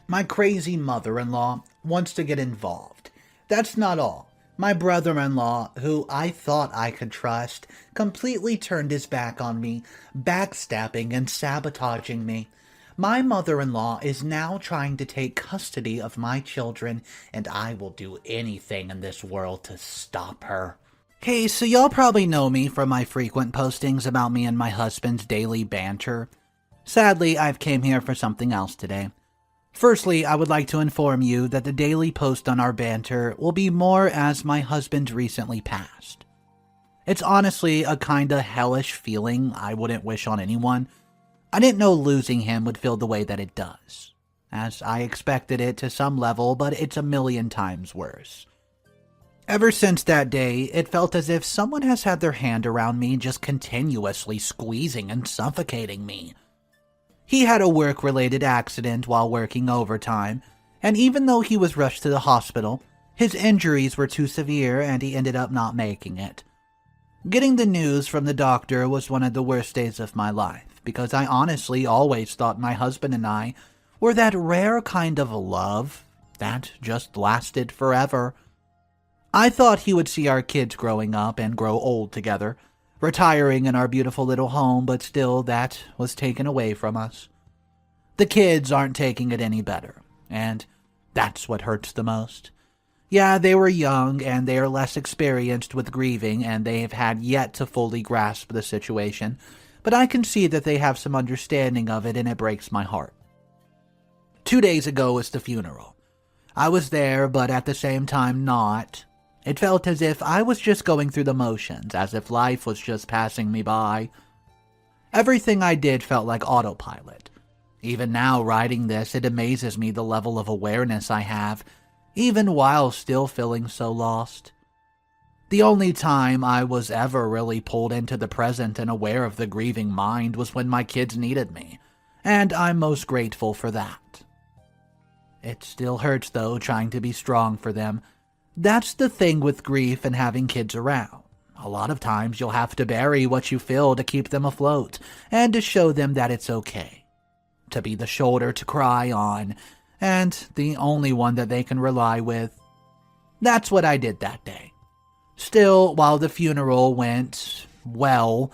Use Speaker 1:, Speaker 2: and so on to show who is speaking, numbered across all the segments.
Speaker 1: My crazy mother-in-law wants to get involved. That's not all. My brother-in-law, who I thought I could trust, completely turned his back on me, backstabbing and sabotaging me. My mother-in-law is now trying to take custody of my children, and I will do anything in this world to stop her. Hey, so y'all probably know me from my frequent postings about me and my husband's daily banter. Sadly, I've came here for something else today. Firstly, I would like to inform you that the daily post on our banter will be more as my husband recently passed. It's honestly a kinda hellish feeling I wouldn't wish on anyone. I didn't know losing him would feel the way that it does, as I expected it to some level, but it's a million times worse. Ever since that day, it felt as if someone has had their hand around me, just continuously squeezing and suffocating me. He had a work-related accident while working overtime, and even though he was rushed to the hospital, his injuries were too severe and he ended up not making it. Getting the news from the doctor was one of the worst days of my life, because I honestly always thought my husband and I were that rare kind of love that just lasted forever. I thought he would see our kids growing up and grow old together, retiring in our beautiful little home, but still that was taken away from us. The kids aren't taking it any better, and that's what hurts the most. Yeah, they were young and they are less experienced with grieving and they have had yet to fully grasp the situation, but I can see that they have some understanding of it and it breaks my heart. 2 days ago was the funeral. I was there, but at the same time not. It felt as if I was just going through the motions, as if life was just passing me by. Everything I did felt like autopilot. Even now, writing this, it amazes me the level of awareness I have, even while still feeling so lost. The only time I was ever really pulled into the present and aware of the grieving mind was when my kids needed me, and I'm most grateful for that. It still hurts, though, trying to be strong for them. That's the thing with grief and having kids around. A lot of times you'll have to bury what you feel to keep them afloat, and to show them that it's okay. To be the shoulder to cry on, and the only one that they can rely with. That's what I did that day. Still, while the funeral went well,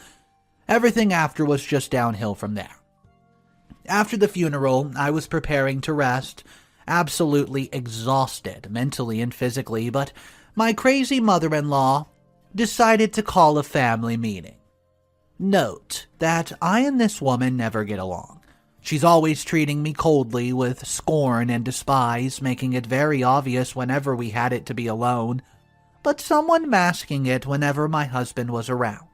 Speaker 1: everything after was just downhill from there. After the funeral, I was preparing to rest, absolutely exhausted mentally and physically, but my crazy mother-in-law decided to call a family meeting. Note that I and this woman never get along. She's always treating me coldly with scorn and despise, making it very obvious whenever we had it to be alone, but someone masking it whenever my husband was around.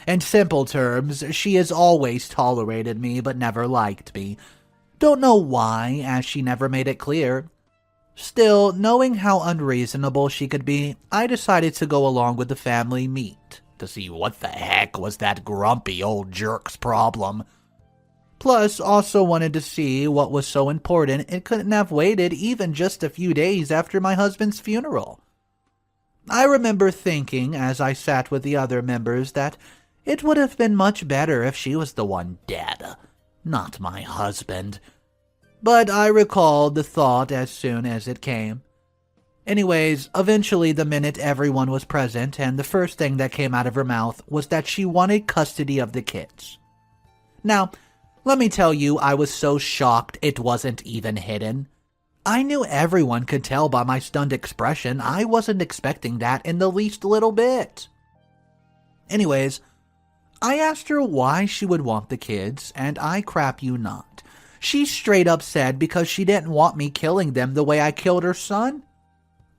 Speaker 1: In simple terms, she has always tolerated me but never liked me. Don't know why, as she never made it clear. Still, knowing how unreasonable she could be, I decided to go along with the family meet to see what the heck was that grumpy old jerk's problem. Plus, also wanted to see what was so important it couldn't have waited even just a few days after my husband's funeral. I remember thinking, as I sat with the other members, that it would have been much better if she was the one dead, not my husband. But I recalled the thought as soon as it came. Anyways, eventually the minute everyone was present, and the first thing that came out of her mouth was that she wanted custody of the kids. Now, let me tell you, I was so shocked it wasn't even hidden. I knew everyone could tell by my stunned expression I wasn't expecting that in the least little bit. Anyways, I asked her why she would want the kids, and I crap you not. She straight up said because she didn't want me killing them the way I killed her son.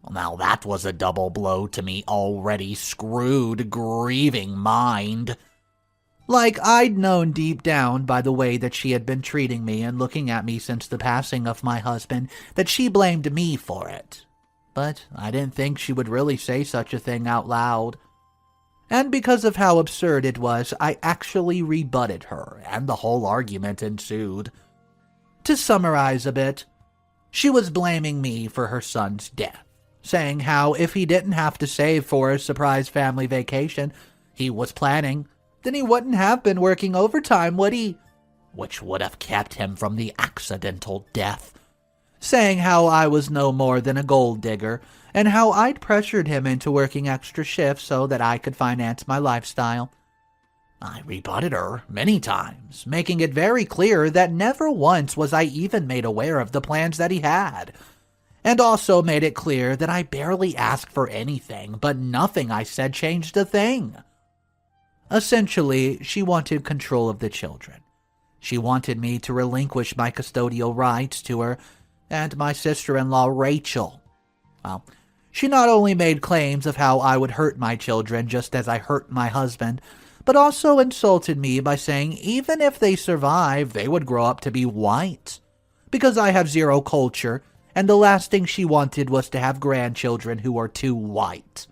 Speaker 1: Well, now that was a double blow to me already screwed, grieving mind. Like I'd known deep down by the way that she had been treating me and looking at me since the passing of my husband that she blamed me for it. But I didn't think she would really say such a thing out loud. And because of how absurd it was, I actually rebutted her, and the whole argument ensued. To summarize a bit, she was blaming me for her son's death, saying how if he didn't have to save for a surprise family vacation he was planning, then he wouldn't have been working overtime, would he? which would have kept him from the accidental death, saying how I was no more than a gold digger and how I'd pressured him into working extra shifts so that I could finance my lifestyle. I rebutted her many times, making it very clear that never once was I even made aware of the plans that he had, and also made it clear that I barely asked for anything, but nothing I said changed a thing. Essentially, she wanted control of the children. She wanted me to relinquish my custodial rights to her and my sister-in-law, Rachel. Well, she not only made claims of how I would hurt my children just as I hurt my husband, but also insulted me by saying even if they survive, they would grow up to be white, because I have zero culture, and the last thing she wanted was to have grandchildren who are too white.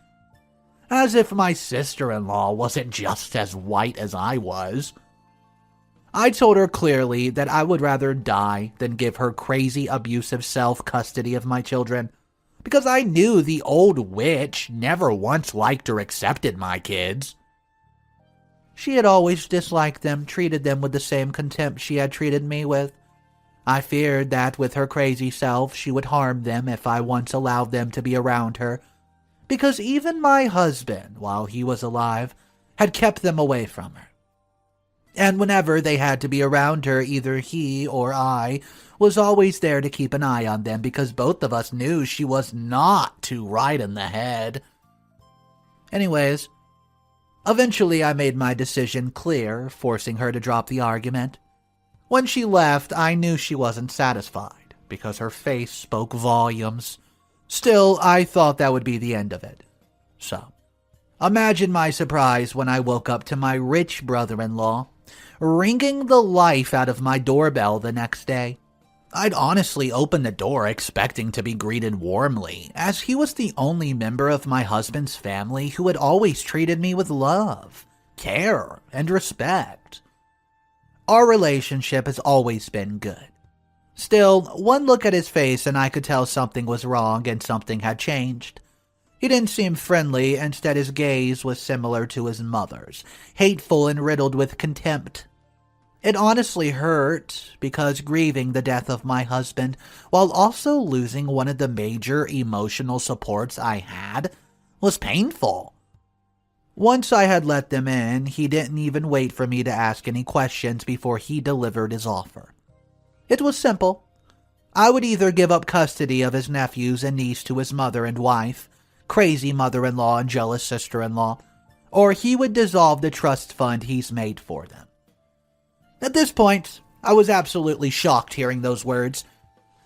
Speaker 1: As if my sister-in-law wasn't just as white as I was. I told her clearly that I would rather die than give her crazy abusive self custody of my children, because I knew the old witch never once liked or accepted my kids. She had always disliked them, treated them with the same contempt she had treated me with. I feared that with her crazy self she would harm them if I once allowed them to be around her, because even my husband, while he was alive, had kept them away from her. And whenever they had to be around her, either he or I was always there to keep an eye on them because both of us knew she was not too right in the head. Anyways, eventually I made my decision clear, forcing her to drop the argument. When she left, I knew she wasn't satisfied because her face spoke volumes. Still, I thought that would be the end of it. So, imagine my surprise when I woke up to my rich brother-in-law ringing the life out of my doorbell the next day. I'd honestly opened the door expecting to be greeted warmly, as he was the only member of my husband's family who had always treated me with love, care, and respect. Our relationship has always been good. Still, one look at his face and I could tell something was wrong and something had changed. He didn't seem friendly, instead his gaze was similar to his mother's, hateful and riddled with contempt. It honestly hurt, because grieving the death of my husband, while also losing one of the major emotional supports I had, was painful. Once I had let them in, he didn't even wait for me to ask any questions before he delivered his offer. It was simple. I would either give up custody of his nephews and niece to his mother and wife, crazy mother-in-law and jealous sister-in-law, or he would dissolve the trust fund he's made for them. At this point, I was absolutely shocked hearing those words.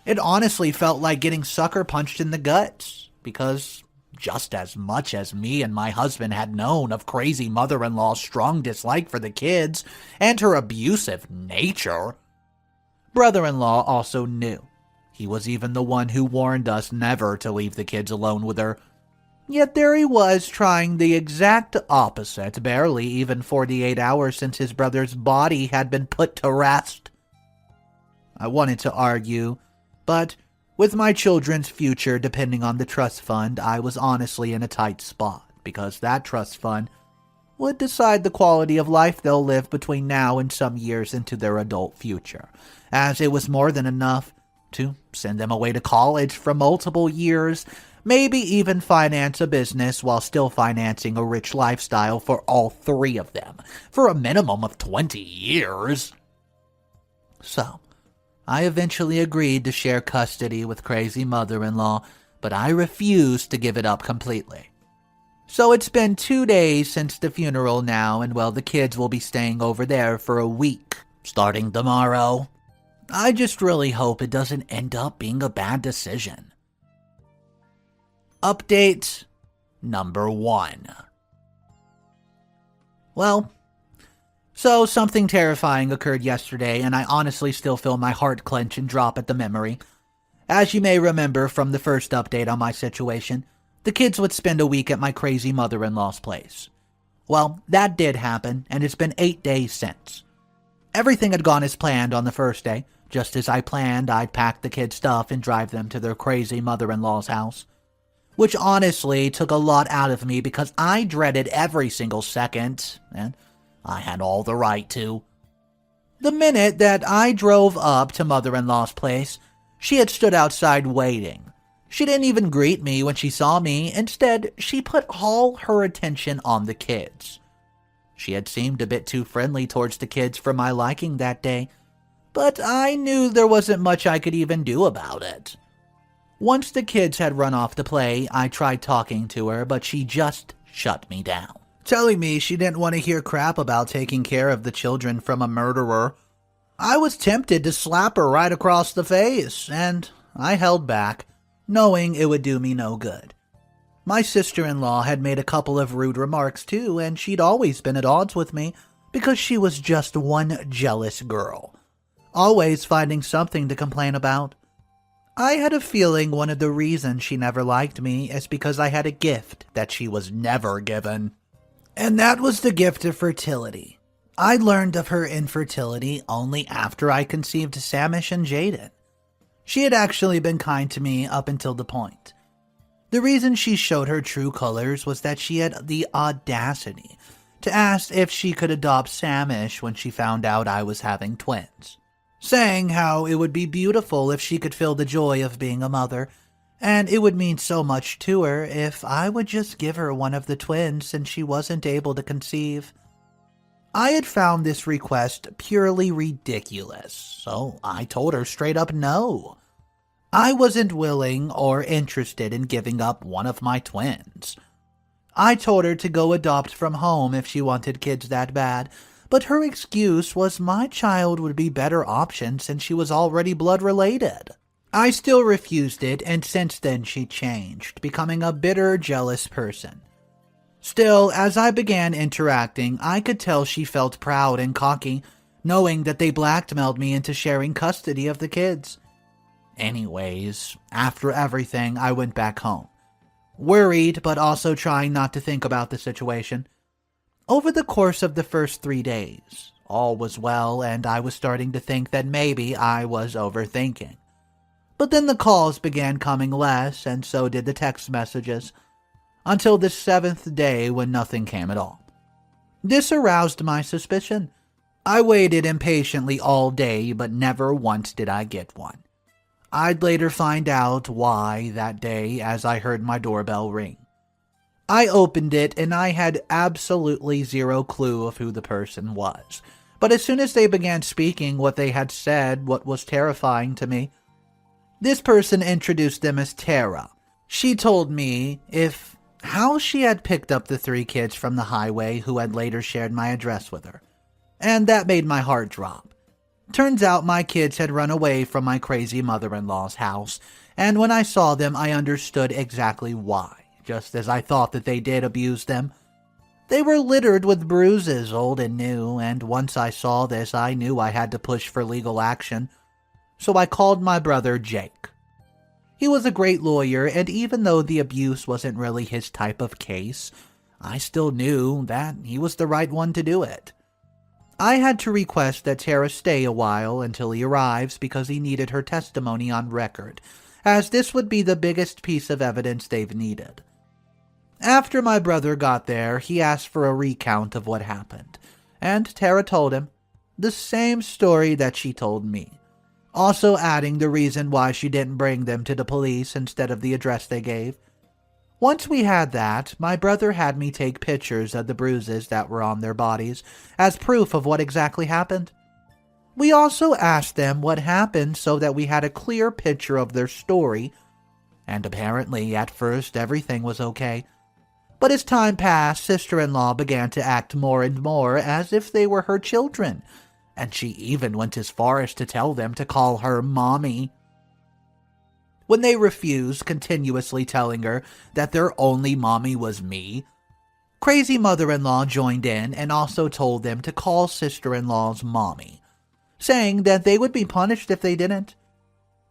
Speaker 1: It honestly felt like getting sucker punched in the guts, because just as much as me and my husband had known of crazy mother-in-law's strong dislike for the kids and her abusive nature, brother-in-law also knew. He was even the one who warned us never to leave the kids alone with her. Yet there he was, trying the exact opposite, barely even 48 hours since his brother's body had been put to rest. I wanted to argue, but with my children's future depending on the trust fund, I was honestly in a tight spot, because that trust fund would decide the quality of life they'll live between now and some years into their adult future, as it was more than enough to send them away to college for multiple years, maybe even finance a business while still financing a rich lifestyle for all three of them, for a minimum of 20 years. So, I eventually agreed to share custody with crazy mother-in-law, but I refused to give it up completely. So it's been 2 days since the funeral now, and well, the kids will be staying over there for a week, starting tomorrow. I just really hope it doesn't end up being a bad decision. Update number 1. Well, so something terrifying occurred yesterday, and I honestly still feel my heart clench and drop at the memory. As you may remember from the first update on my situation, the kids would spend a week at my crazy mother-in-law's place. Well, that did happen, and it's been 8 days since. Everything had gone as planned on the first day. Just as I planned, I'd pack the kids' stuff and drive them to their crazy mother-in-law's house, which honestly took a lot out of me because I dreaded every single second, and I had all the right to. The minute that I drove up to mother-in-law's place, she had stood outside waiting. She didn't even greet me when she saw me. Instead, she put all her attention on the kids. She had seemed a bit too friendly towards the kids for my liking that day, but I knew there wasn't much I could even do about it. Once the kids had run off to play, I tried talking to her, but she just shut me down, telling me she didn't want to hear crap about taking care of the children from a murderer. I was tempted to slap her right across the face, and I held back, knowing it would do me no good. My sister-in-law had made a couple of rude remarks too, and she'd always been at odds with me because she was just one jealous girl, always finding something to complain about. I had a feeling one of the reasons she never liked me is because I had a gift that she was never given. And that was the gift of fertility. I learned of her infertility only after I conceived Samish and Jaden. She had actually been kind to me up until the point. The reason she showed her true colors was that she had the audacity to ask if she could adopt Samish when she found out I was having twins, saying how it would be beautiful if she could feel the joy of being a mother, and it would mean so much to her if I would just give her one of the twins since she wasn't able to conceive. I had found this request purely ridiculous, so I told her straight up no. I wasn't willing or interested in giving up one of my twins. I told her to go adopt from home if she wanted kids that bad, but her excuse was my child would be better option since she was already blood related. I still refused it, and since then she changed, becoming a bitter, jealous person. Still, as I began interacting, I could tell she felt proud and cocky, knowing that they blackmailed me into sharing custody of the kids. Anyways, after everything, I went back home, worried but also trying not to think about the situation. Over the course of the first 3 days, all was well, and I was starting to think that maybe I was overthinking. But then the calls began coming less, and so did the text messages, until the 7th day when nothing came at all. This aroused my suspicion. I waited impatiently all day, but never once did I get one. I'd later find out why that day as I heard my doorbell ring. I opened it and I had absolutely zero clue of who the person was. But as soon as they began speaking what they had said, what was terrifying to me. This person introduced them as Tara. She told me how she had picked up the 3 kids from the highway who had later shared my address with her. And that made my heart drop. Turns out my kids had run away from my crazy mother-in-law's house, and when I saw them I understood exactly why, just as I thought that they did abuse them. They were littered with bruises, old and new, and once I saw this I knew I had to push for legal action. So I called my brother Jake. He was a great lawyer, and even though the abuse wasn't really his type of case, I still knew that he was the right one to do it. I had to request that Tara stay a while until he arrives because he needed her testimony on record, as this would be the biggest piece of evidence they've needed. After my brother got there, he asked for a recount of what happened, and Tara told him the same story that she told me, also adding the reason why she didn't bring them to the police instead of the address they gave. Once we had that, my brother had me take pictures of the bruises that were on their bodies as proof of what exactly happened. We also asked them what happened so that we had a clear picture of their story, and apparently at first everything was okay. But as time passed, sister-in-law began to act more and more as if they were her children, and she even went as far as to tell them to call her mommy. When they refused, continuously telling her that their only mommy was me, crazy mother-in-law joined in and also told them to call sister-in-law's mommy, saying that they would be punished if they didn't.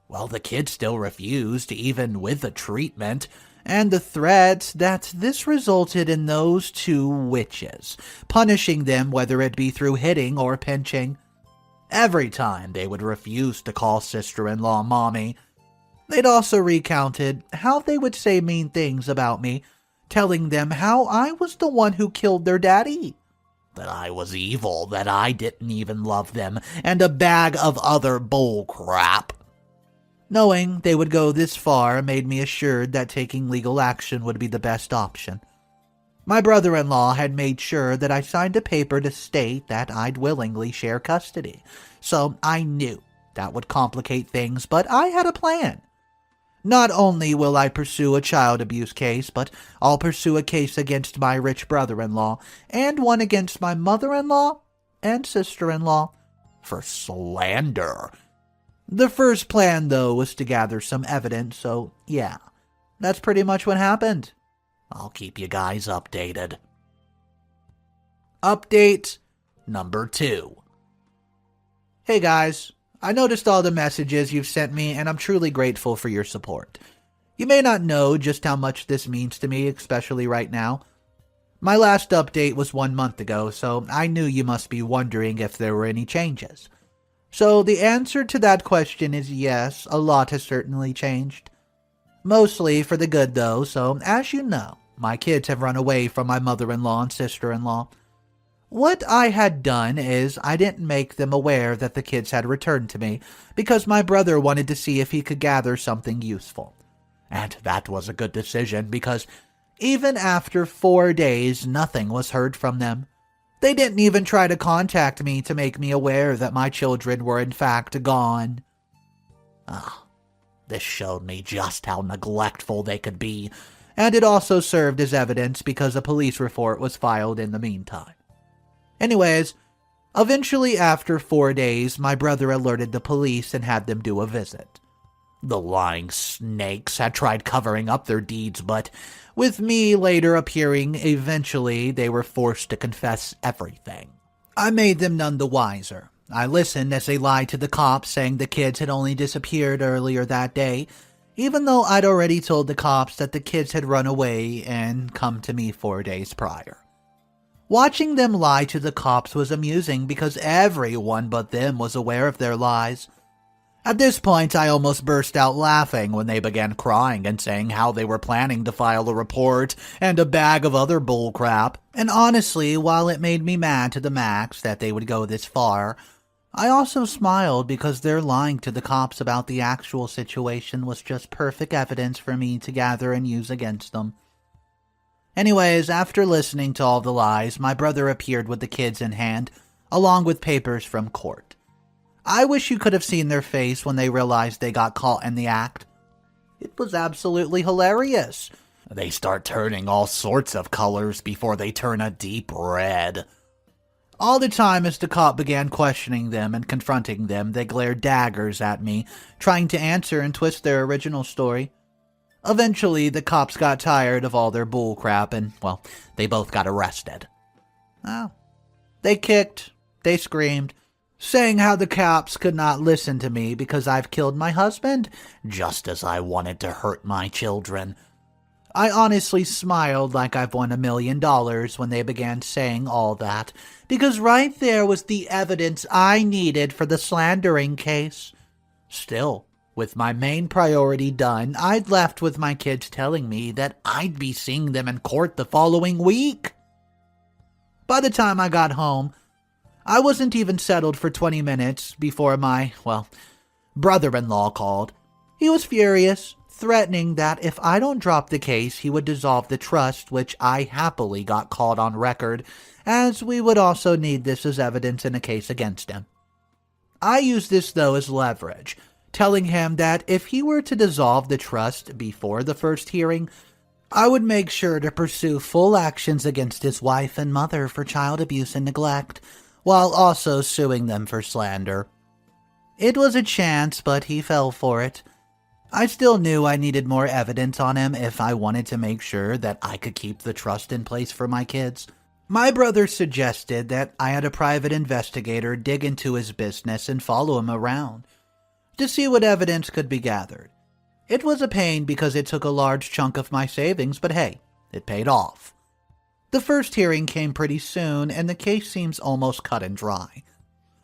Speaker 1: Well, the kids still refused, even with the treatment, and the threats that this resulted in those 2 witches, punishing them whether it be through hitting or pinching. Every time they would refuse to call sister-in-law mommy, they'd also recounted how they would say mean things about me, telling them how I was the one who killed their daddy. that I was evil, that I didn't even love them, and a bag of other bull crap. Knowing they would go this far made me assured that taking legal action would be the best option. My brother-in-law had made sure that I signed a paper to state that I'd willingly share custody, so I knew that would complicate things, but I had a plan. Not only will I pursue a child abuse case, but I'll pursue a case against my rich brother-in-law and one against my mother-in-law and sister-in-law for slander. The first plan, though, was to gather some evidence, so yeah, that's pretty much what happened. I'll keep you guys updated. Update number 2. Hey guys, I noticed all the messages you've sent me and I'm truly grateful for your support. You may not know just how much this means to me, especially right now. My last update was 1 month ago, so I knew you must be wondering if there were any changes. So the answer to that question is yes, a lot has certainly changed. Mostly for the good though, so as you know, my kids have run away from my mother-in-law and sister-in-law. What I had done is I didn't make them aware that the kids had returned to me because my brother wanted to see if he could gather something useful. And that was a good decision because even after 4 days, nothing was heard from them. They didn't even try to contact me to make me aware that my children were in fact gone. This showed me just how neglectful they could be, and it also served as evidence because a police report was filed in the meantime. Anyways, eventually after 4 days, my brother alerted the police and had them do a visit. The lying snakes had tried covering up their deeds, but with me later appearing, eventually they were forced to confess everything. I made them none the wiser. I listened as they lied to the cops, saying the kids had only disappeared earlier that day, even though I'd already told the cops that the kids had run away and come to me 4 days prior. Watching them lie to the cops was amusing because everyone but them was aware of their lies. At this point, I almost burst out laughing when they began crying and saying how they were planning to file a report and a bag of other bullcrap. And honestly, while it made me mad to the max that they would go this far, I also smiled because their lying to the cops about the actual situation was just perfect evidence for me to gather and use against them. Anyways, after listening to all the lies, my brother appeared with the kids in hand, along with papers from court. I wish you could have seen their face when they realized they got caught in the act. It was absolutely hilarious. They start turning all sorts of colors before they turn a deep red. All the time as the cop began questioning them and confronting them, they glared daggers at me, trying to answer and twist their original story. Eventually, the cops got tired of all their bullcrap and, well, they both got arrested. They kicked, they screamed, saying how the cops could not listen to me because I've killed my husband, just as I wanted to hurt my children. I honestly smiled like I've won $1 million when they began saying all that, because right there was the evidence I needed for the slandering case. Still, with my main priority done, I'd left with my kids telling me that I'd be seeing them in court the following week. By the time I got home, I wasn't even settled for 20 minutes before my, brother-in-law called. He was furious, threatening that if I don't drop the case, he would dissolve the trust, which I happily got called on record, as we would also need this as evidence in a case against him. I used this, though, as leverage, telling him that if he were to dissolve the trust before the first hearing, I would make sure to pursue full actions against his wife and mother for child abuse and neglect, while also suing them for slander. It was a chance, but he fell for it. I still knew I needed more evidence on him if I wanted to make sure that I could keep the trust in place for my kids. My brother suggested that I had a private investigator dig into his business and follow him around to see what evidence could be gathered. It was a pain because it took a large chunk of my savings, but hey, it paid off. The first hearing came pretty soon, and the case seems almost cut and dry,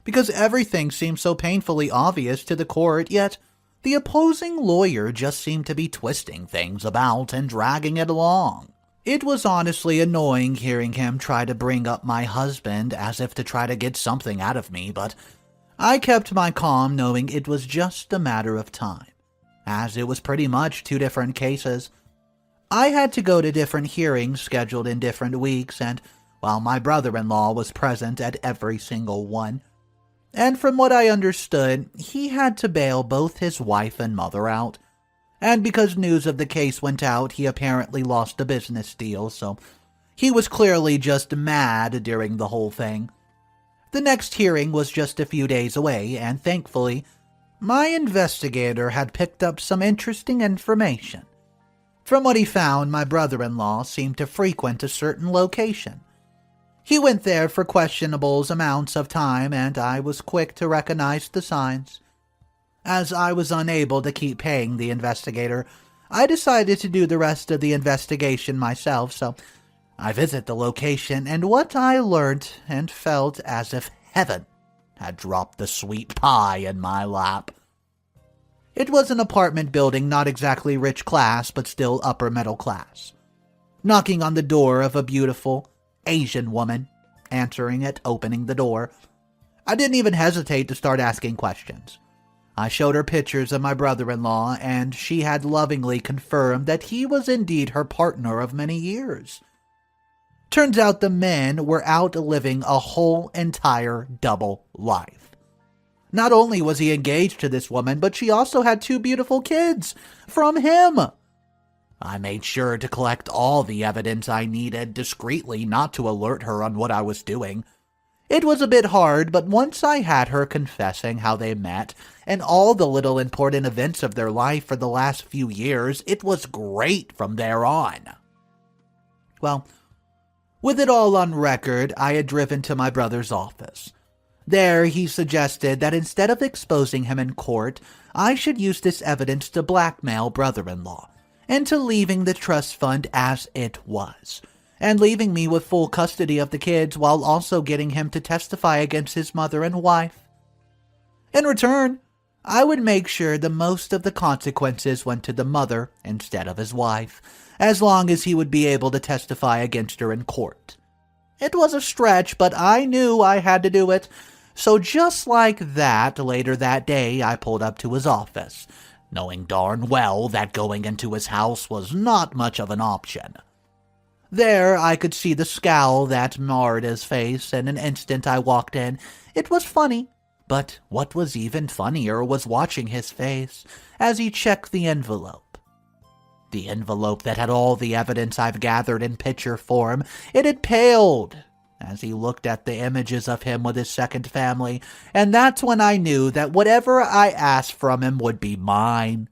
Speaker 1: because everything seems so painfully obvious to the court, yet the opposing lawyer just seemed to be twisting things about and dragging it along. It was honestly annoying hearing him try to bring up my husband as if to try to get something out of me, but I kept my calm knowing it was just a matter of time, as it was pretty much two different cases. I had to go to different hearings scheduled in different weeks, and while my brother-in-law was present at every single one. And from what I understood, he had to bail both his wife and mother out. And because news of the case went out, he apparently lost a business deal, so he was clearly just mad during the whole thing. The next hearing was just a few days away, and thankfully, my investigator had picked up some interesting information. From what he found, my brother-in-law seemed to frequent a certain location. He went there for questionable amounts of time, and I was quick to recognize the signs. As I was unable to keep paying the investigator, I decided to do the rest of the investigation myself, so I visit the location, and what I learned and felt as if heaven had dropped the sweet pie in my lap. It was an apartment building, not exactly rich class, but still upper middle class. Knocking on the door of a beautiful Asian woman, answering it, opening the door. I didn't even hesitate to start asking questions. I showed her pictures of my brother-in-law, and she had lovingly confirmed that he was indeed her partner of many years. Turns out the men were out living a whole entire double life. Not only was he engaged to this woman, but she also had two beautiful kids from him. I made sure to collect all the evidence I needed discreetly, not to alert her on what I was doing. It was a bit hard, but once I had her confessing how they met and all the little important events of their life for the last few years, it was great from there on. Well, with it all on record, I had driven to my brother's office. There, he suggested that instead of exposing him in court, I should use this evidence to blackmail brother-in-law into leaving the trust fund as it was, and leaving me with full custody of the kids while also getting him to testify against his mother and wife. In return, I would make sure the most of the consequences went to the mother instead of his wife, as long as he would be able to testify against her in court. It was a stretch, but I knew I had to do it, so just like that, later that day I pulled up to his office, knowing darn well that going into his house was not much of an option. There, I could see the scowl that marred his face, and an instant I walked in. It was funny, but what was even funnier was watching his face as he checked the envelope. The envelope that had all the evidence I've gathered in picture form. It had paled as he looked at the images of him with his second family, and that's when I knew that whatever I asked from him would be mine.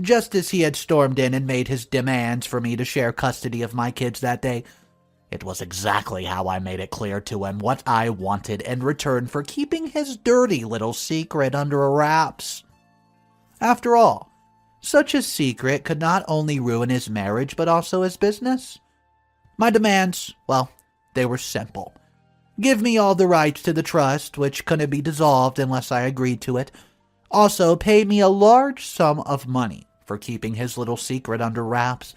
Speaker 1: Just as he had stormed in and made his demands for me to share custody of my kids that day, it was exactly how I made it clear to him what I wanted in return for keeping his dirty little secret under wraps. After all, such a secret could not only ruin his marriage but also his business. My demands, well, they were simple. Give me all the rights to the trust, which couldn't be dissolved unless I agreed to it. Also, pay me a large sum of money for keeping his little secret under wraps,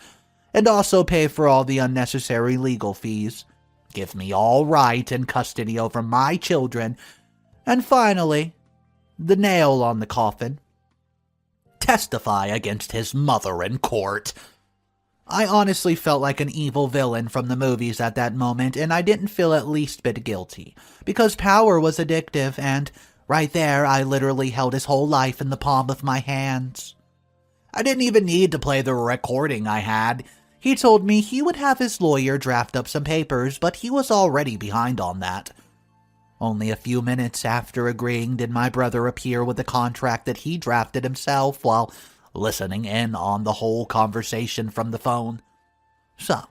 Speaker 1: and also pay for all the unnecessary legal fees. Give me all right and custody over my children. And finally, the nail on the coffin. Testify against his mother in court. I honestly felt like an evil villain from the movies at that moment, and I didn't feel at least bit guilty, because power was addictive, and right there I literally held his whole life in the palm of my hands. I didn't even need to play the recording I had. He told me he would have his lawyer draft up some papers, but he was already behind on that. Only a few minutes after agreeing did my brother appear with a contract that he drafted himself while listening in on the whole conversation from the phone. So,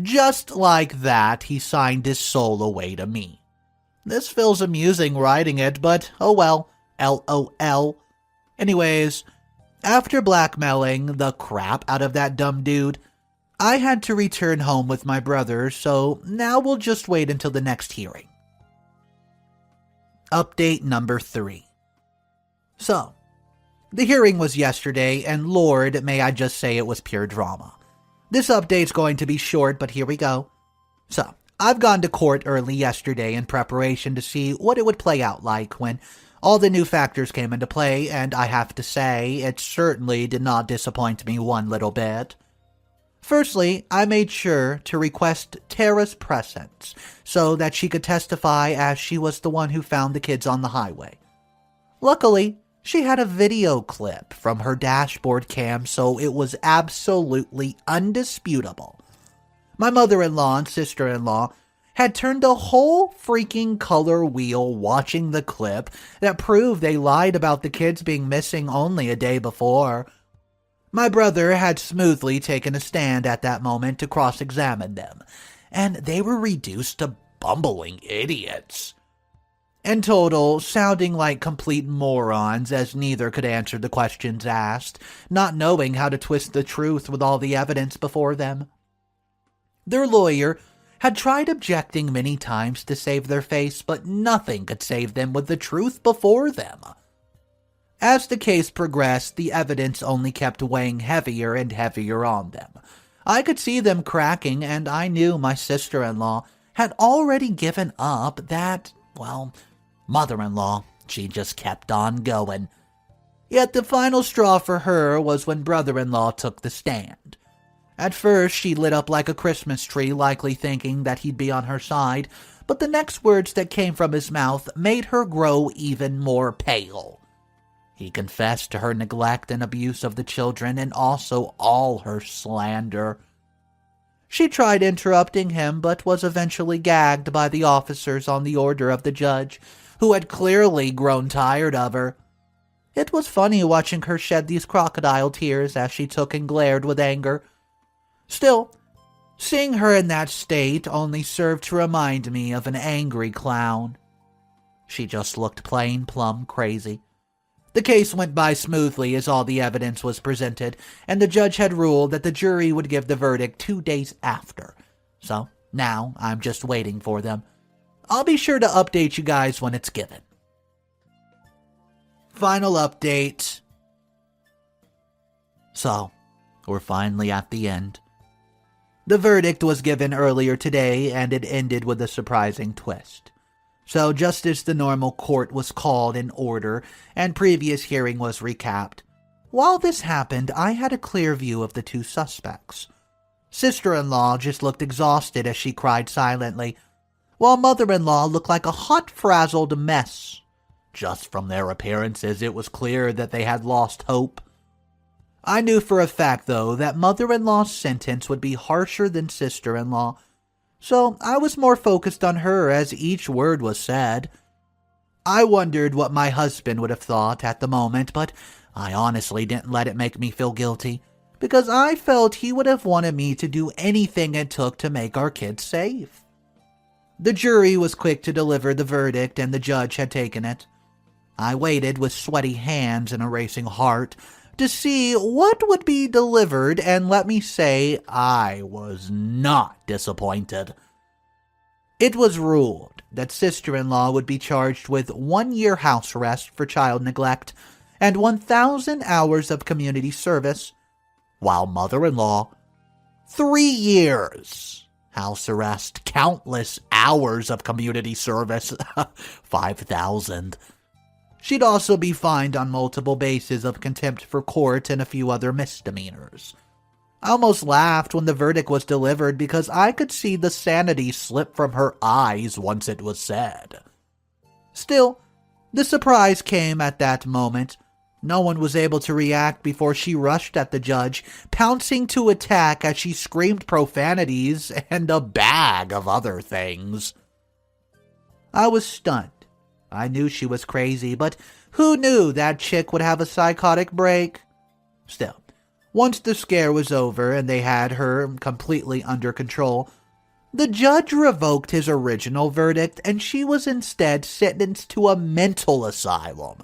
Speaker 1: just like that, he signed his soul away to me. This feels amusing writing it, but oh well, LOL. Anyways, after blackmailing the crap out of that dumb dude, I had to return home with my brother, so now we'll just wait until the next hearing. Update number 3. So, the hearing was yesterday, and Lord, may I just say it was pure drama. This update's going to be short, but here we go. So, I've gone to court early yesterday in preparation to see what it would play out like when all the new factors came into play, and I have to say, it certainly did not disappoint me one little bit. Firstly, I made sure to request Tara's presence so that she could testify as she was the one who found the kids on the highway. Luckily, she had a video clip from her dashboard cam, so it was absolutely undisputable. My mother-in-law and sister-in-law had turned a whole freaking color wheel watching the clip that proved they lied about the kids being missing only a day before. My brother had smoothly taken a stand at that moment to cross-examine them, and they were reduced to bumbling idiots. In total, sounding like complete morons as neither could answer the questions asked, not knowing how to twist the truth with all the evidence before them. Their lawyer had tried objecting many times to save their face, but nothing could save them with the truth before them. As the case progressed, the evidence only kept weighing heavier and heavier on them. I could see them cracking, and I knew my sister-in-law had already given up that, well, mother-in-law. She just kept on going. Yet the final straw for her was when brother-in-law took the stand. At first, she lit up like a Christmas tree, likely thinking that he'd be on her side, but the next words that came from his mouth made her grow even more pale. He confessed to her neglect and abuse of the children and also all her slander. She tried interrupting him, but was eventually gagged by the officers on the order of the judge, who had clearly grown tired of her. It was funny watching her shed these crocodile tears as she took and glared with anger. Still, seeing her in that state only served to remind me of an angry clown. She just looked plain plumb crazy. The case went by smoothly as all the evidence was presented, and the judge had ruled that the jury would give the verdict 2 days after. So, now I'm just waiting for them. I'll be sure to update you guys when it's given. Final update. So, we're finally at the end. The verdict was given earlier today, and it ended with a surprising twist. So just as the normal court was called in order and previous hearing was recapped, while this happened, I had a clear view of the 2 suspects. Sister-in-law just looked exhausted as she cried silently, while mother-in-law looked like a hot, frazzled mess. Just from their appearances, it was clear that they had lost hope. I knew for a fact, though, that mother-in-law's sentence would be harsher than sister-in-law, so I was more focused on her as each word was said. I wondered what my husband would have thought at the moment, but I honestly didn't let it make me feel guilty, because I felt he would have wanted me to do anything it took to make our kids safe. The jury was quick to deliver the verdict, and the judge had taken it. I waited with sweaty hands and a racing heart to see what would be delivered, and let me say, I was not disappointed. It was ruled that sister-in-law would be charged with 1 year house arrest for child neglect and 1,000 hours of community service, while mother-in-law, 3 years house arrest, countless hours of community service, 5,000. She'd also be fined on multiple bases of contempt for court and a few other misdemeanors. I almost laughed when the verdict was delivered because I could see the sanity slip from her eyes once it was said. Still, the surprise came at that moment. No one was able to react before she rushed at the judge, pouncing to attack as she screamed profanities and a bag of other things. I was stunned. I knew she was crazy, but who knew that chick would have a psychotic break? Still, once the scare was over and they had her completely under control, the judge revoked his original verdict and she was instead sentenced to a mental asylum.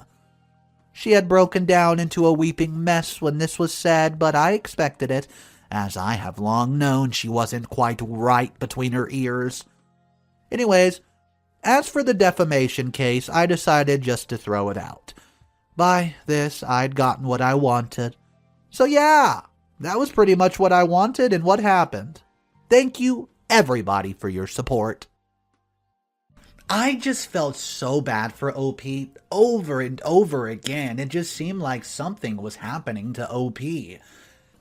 Speaker 1: She had broken down into a weeping mess when this was said, but I expected it, as I have long known she wasn't quite right between her ears. Anyways, as for the defamation case, I decided just to throw it out. By this, I'd gotten what I wanted. So yeah, That was pretty much what I wanted and what happened. Thank you, everybody, for your support. I just felt so bad for OP over and over again. It just seemed like something was happening to OP.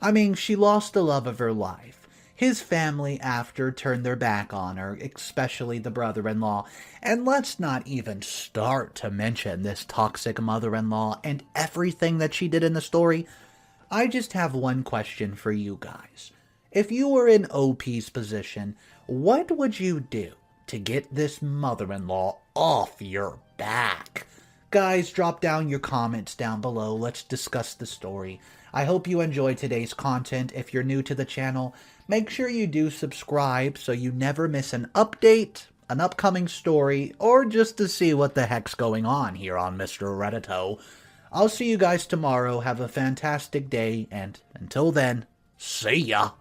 Speaker 1: I mean, she lost the love of her life. His family after turned their back on her, especially the brother-in-law. And let's not even start to mention this toxic mother-in-law and everything that she did in the story. I just have one question for you guys. If you were in OP's position, what would you do to get this mother-in-law off your back? Guys, drop down your comments down below. Let's discuss the story. I hope you enjoyed today's content. If you're new to the channel, make sure you do subscribe so you never miss an update, an upcoming story, or just to see what the heck's going on here on Mr. Reddito. I'll see you guys tomorrow. Have a fantastic day, and until then, see ya!